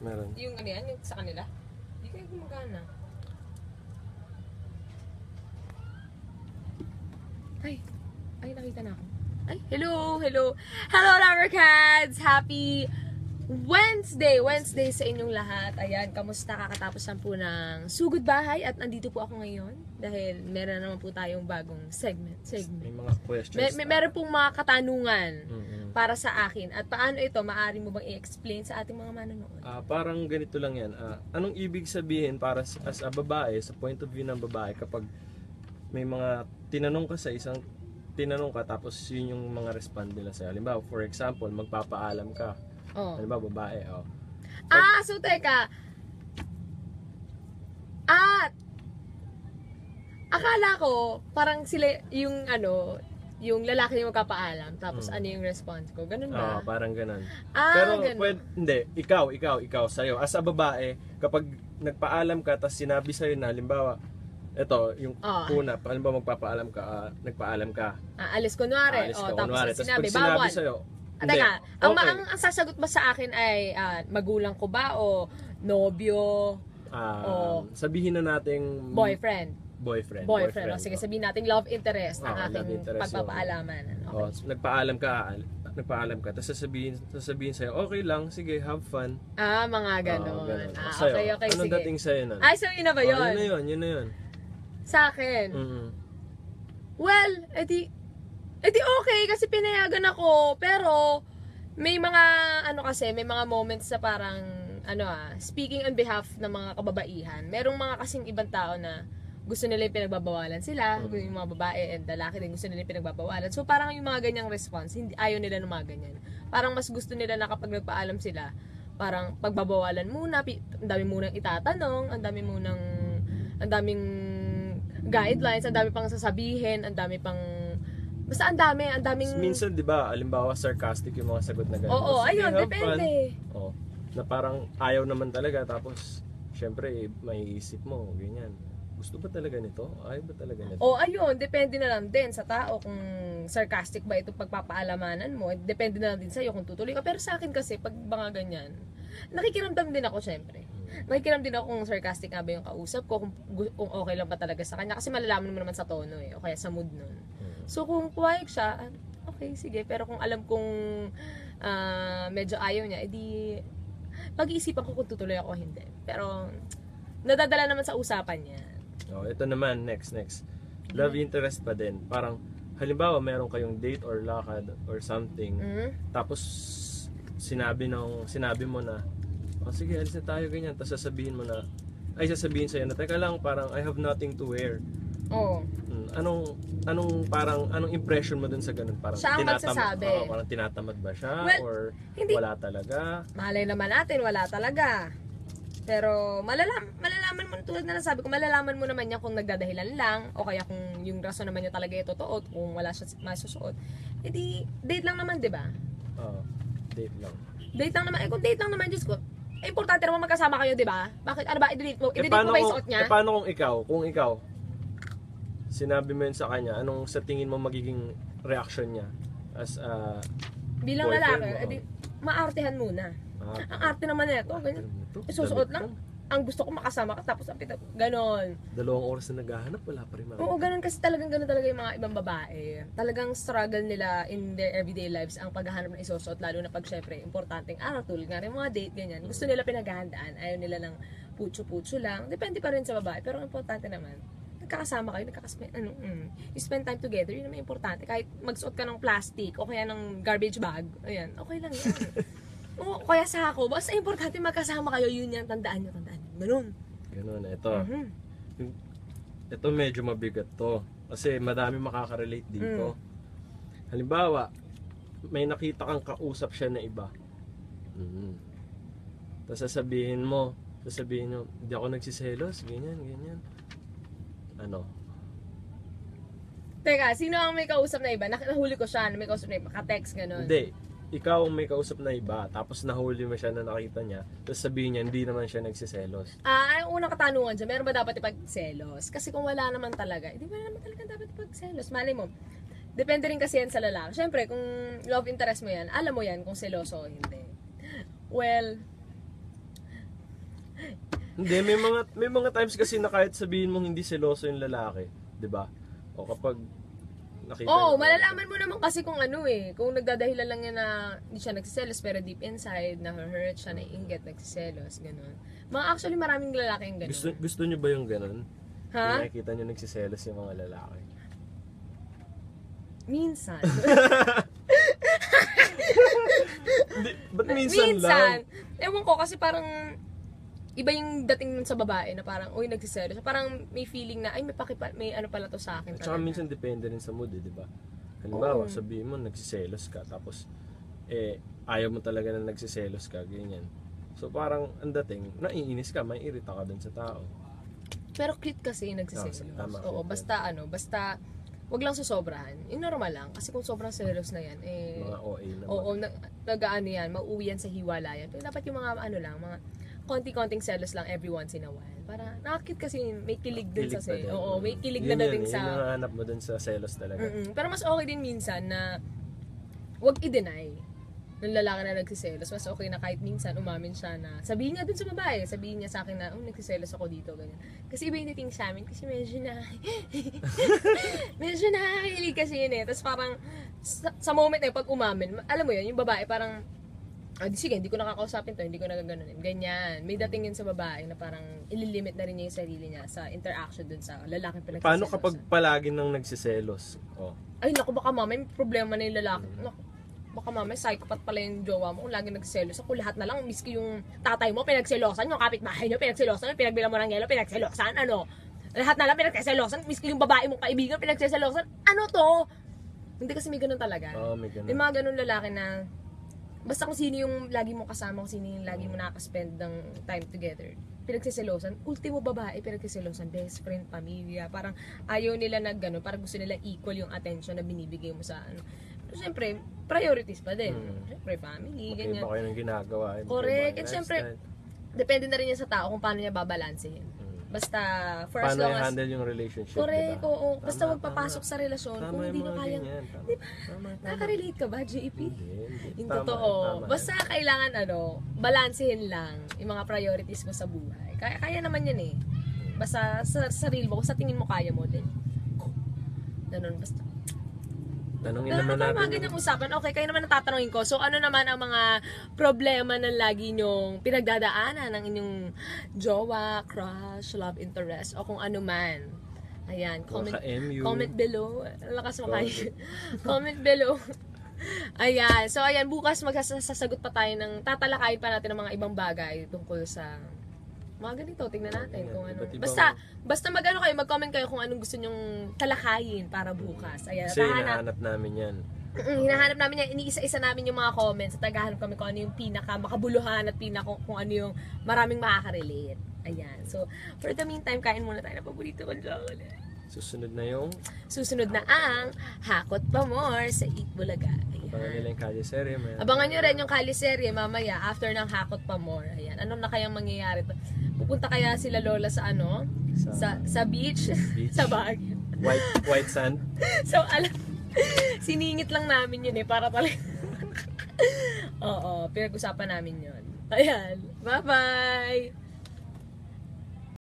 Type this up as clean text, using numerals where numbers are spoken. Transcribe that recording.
Meron. Yung ano yan, yung sa kanila. Hindi kayo gumagana. Ay, nakita na ako. Ay, hello. Hello, Lovercats! Happy Wednesday sa inyong lahat. Ayan, kamusta? Kakatapos lang po ng Sugod Bahay at nandito po ako ngayon dahil meron naman po tayong bagong segment. May mga questions. Meron pong mga katanungan para sa akin. At paano ito, maaari mo bang i-explain sa ating mga manonood? Parang ganito lang yan. Anong ibig sabihin para as a babae, sa point of view ng babae, kapag may mga tinanong ka tapos yun yung mga respond nila sa'yo. Halimbawa, for example, magpapaalam ka. Halimbawa, babae. So teka. Akala ko, parang sila yung yung lalaki yung magpapaalam, tapos ano yung response ko? Ganun ba? Parang ganun. Pero ganun. hindi, ikaw sa'yo. As a babae, kapag nagpaalam ka, tapos sinabi sa'yo na, halimbawa, ito, yung una, halimbawa magpapaalam ka, nagpaalam ka. Alis kunwari. Tapos kunwari. sinabi, Tapos sinabi bawal. sa'yo, Teka, okay. ang sasagot ba sa akin ay magulang ko ba o nobyo o sabihin na nating boyfriend. Boyfriend. Sige, sabihin natin love interest ang aking pagpapaalaman. Okay. Nagpaalam ka, tapos sasabihin sa'yo, okay lang, sige, have fun. Mga ganon. Okay, Anong sige. dating sa'yo nun? So yun na ba yun? Yun na yun. Sa akin? Well, edi okay, kasi pinayagan ako, pero may mga, may mga moments na parang, speaking on behalf ng mga kababaihan, merong mga kasing ibang tao na gusto nila yung pinagbabawalan sila, yung mga babae and lalaki din gusto nila yung pinagbabawalan. So parang yung mga ganyang response, ayaw nila ng mga ganyan. Parang mas gusto nila na kapag nagpaalam sila, parang pagbabawalan muna, ang dami munang itatanong, ang daming guidelines, ang dami pang sasabihin, ang dami pang basta ang daming minsan 'di ba, halimbawa sarcastic yung mga sagot na gano'n. Ayun, depende. Na parang ayaw naman talaga, tapos syempre may isip mo ganyan. Gusto ba talaga nito? Ayaw ba talaga nito? Ayun, depende na lang din sa tao kung sarcastic ba itong pagpapaalamanan mo. Depende na lang din sa'yo kung tutuloy ka. Pero sa akin kasi, pag mga ganyan, nakikiramdam din ako syempre. Nakikiramdam din ako kung sarcastic nga ba yung kausap ko, kung okay lang ba talaga sa kanya. Kasi malalaman mo naman sa tono o kaya sa mood nun. So kung puwayag siya, okay, sige. Pero kung alam kong medyo ayaw niya, edi pag-iisipan ko kung tutuloy ako o hindi. Pero nadadala naman sa usapan niya. Ito naman, next. Love interest pa din. Parang, halimbawa, meron kayong date or lakad or something. Tapos, sinabi mo na, sige, alis na tayo, ganyan. Tapos sasabihin sa'yo na, teka lang, parang, I have nothing to wear. Anong impression mo dun sa ganun? Parang siya ang magsasabi. Parang tinatamad ba siya? Or hindi. Wala talaga? Malay naman natin, wala talaga. Pero malalaman mo, tulad na nasabi ko, malalaman mo naman niya kung nagdadahilan lang o kaya kung yung rason naman niya talaga ay totoo kung wala siya masusuot. Di date lang naman, di ba? Date lang. Date lang naman. Kung date lang naman, Diyos ko, importante naman magkasama kayo, di ba? Bakit? Ano ba? I-delete mo? I-delete mo ba yung suot niya? Paano kung ikaw, sinabi mo yun sa kanya, anong sa tingin mo magiging reaction niya as bilang lalaki, maartehan muna. Ang arte naman nito, ganyan. Isusuot lang. Ang gusto ko makasama ka, tapos ang pitag, ganon. 2 oras na naghahanap, wala pa rin Oo, ganon kasi talagang ganon talaga yung mga ibang babae. Talagang struggle nila in their everyday lives ang paghahanap ng isusuot, lalo na pag syempre, importanteng araw, tulad nga rin mga date, ganyan. Gusto nila pinaghahandaan, ayaw nila lang putso-putso lang. Depende pa rin sa babae, pero importante naman, nagkakasama kayo, you spend time together, yun naman importante. Kahit magsuot ka ng plastic o kaya ng garbage bag, ayan, okay lang yan. Kaya sa ako, basta importante magkasama kayo, yun yan, tandaan nyo. Ganun, ito. Ito medyo mabigat to. Kasi madami makaka-relate dito. Halimbawa, may nakita kang kausap siya na iba. Tapos sasabihin nyo, hindi ako nagsiselos, ganyan. Teka, sino ang may kausap na iba? Nahuli ko siya, may kausap na iba, ka-text, ganun. Hindi. Ikaw ang may kausap na iba, tapos nahuli mo siya na nakita niya, tapos sabihin niya, hindi naman siya nagsiselos. Ang unang katanungan dyan, meron ba dapat ipagselos? Kasi kung wala naman talaga, hindi ba naman talaga dapat ipagselos? Malay mo, depende rin kasi yan sa lalaki. Siyempre, kung love interest mo yan, alam mo yan kung seloso o hindi. Well, Hindi, may mga times kasi na kahit sabihin mong hindi seloso yung lalaki, 'di ba? O kapag nakita Oo, mo- malalaman mo naman kasi kung ano kung nagdadahilan lang yan na hindi siya nagsiselos pero deep inside, na-hurt siya, naiinggit, nagsiselos, ganun. Actually, maraming lalaki yung ganun. Gusto niyo ba yung ganun? Ha? Yung nakikita niyo nagsiselos yung mga lalaki. Minsan. Hindi, ba't minsan lang? Ewan ko kasi parang iba yung dating nun sa babae na parang, uy, nagsiselos. Parang may feeling na, ay, may ano pala to sa akin. At saka talaga. minsan depende rin sa mood, di ba? Halimbawa, Oo. sabihin mo nagsiselos ka, tapos ayaw mo talaga na nagsiselos ka, ganyan. So parang ang dating, naiinis ka, may irita ka dun sa tao. Pero cute kasi yung nagsiselos. Tama, Oo, cute basta wag lang susobrahan. Yung normal lang. Kasi kung sobrang selos na yan, Mga OA naman. oo, nag-ano yan, mauwi yan sa hiwalayan. Pero dapat yung mga, mga konti-konting selos lang every once in a while. Para, nakakit kasi may kilig din Kilig sa pa din. Oo, may kilig Yun na yun, dating yun yung sa... hanap mo dun sa selos talaga. Pero mas okay din minsan na wag i-deny ng lalaki na nagsiselos. Mas okay na kahit minsan umamin siya na sabihin niya dun sa babae, sabihin niya sa akin na nagsiselos ako dito, ganyan. Kasi iba yung dating sa amin kasi medyo nakakahilig kasi yun Tapos parang sa moment na yun, pag umamin, alam mo yun, yung babae parang sige, hindi ko nakakausapin to, hindi ko nagaganunin. Ganyan. May dating yun sa babae na parang ililimit na rin niya yung sarili niya sa interaction dun sa lalaking pinagsiselos. Paano kapag palagi nang nagsiselos? Oh. Ay, naku, baka mama, may problema na yung lalaki. Naku, baka mama, psychopath pala yung jowa mo kung lagi nagselos. Ako lahat na lang, miski yung tatay mo, pinagselosan, yung kapitbahay nyo, pinagselosan, pinagbilang mo ng yelo, pinagselosan, lahat na lang pinagselosan, miski yung babae mong kaibigan, pinagselosan, ano to? Hindi kasi may ganun talaga. May ganun. May mga ganun lalaki na, basta kung sino yung lagi mo kasama, kung sino yung lagi mo nakaka-spend ng time together, pinagsiselosan, ultimo babae, pinagsiselosan, best friend, pamilya, parang ayaw nila na gano'n, parang gusto nila equal yung attention na binibigay mo sa Pero siyempre, priorities pa din. Siyempre, family, ganyan. Iba kayo ng ginagawa. Correct. And siyempre, depende na rin yan sa tao kung paano niya babalansehin. Basta, for as paano long as... i-handle yung relationship, Correct, diba? oo. Basta Tama, magpapasok sa relasyon, Tama kung yung hindi nyo mga kayang... ganyan. Tama. Diba? Tama. Nakaka-relate ka ba, JP? Hindi. Yung Tama, totoo. tama. Basta kailangan balansehin lang yung mga priorities mo sa buhay. Kaya naman yan Basta sa sarili mo, kung sa tingin mo kaya mo din. Ganun, basta. Tanungin Pero naman mga natin. ganyang usapan, okay, kayo naman ang tatanungin ko. So, ano naman ang mga problema na lagi nyong pinagdadaanan ng inyong jowa, crush, love interest, o kung ano man. Ayan, comment below. Lakas mo kayo. Comment below. Ayan, so ayan, bukas magsasagot pa tayo tatalakayin pa natin ng mga ibang bagay tungkol sa mga ganito, tingnan natin kung ano. Basta mag-ano kayo, mag-comment kayo kung anong gusto nyong talakayin para bukas. Ayan, Kasi hinahanap namin yan. Hinahanap namin yan, iniisa-isa namin yung mga comments at naghahanap kami kung ano yung pinaka makabuluhan at kung ano yung maraming makaka-relate. Ayan. So, for the meantime, kain muna tayo ng paborito ko chocolate. Susunod na yung Susunod na ang Hakot Pa More sa Eat Bulaga. abangan nila yung Kaliserye. Abangan nyo rin yung Kaliserye mamaya after ng Hakot Pa More. Ayan. Ano na kayang mangyayari? Pupunta kaya sila Lola sa sa beach? Sa Baguio. White sand. So, siningit lang namin yun para talaga. Oo, pinag-usapan namin yun. Ayan. Bye-bye!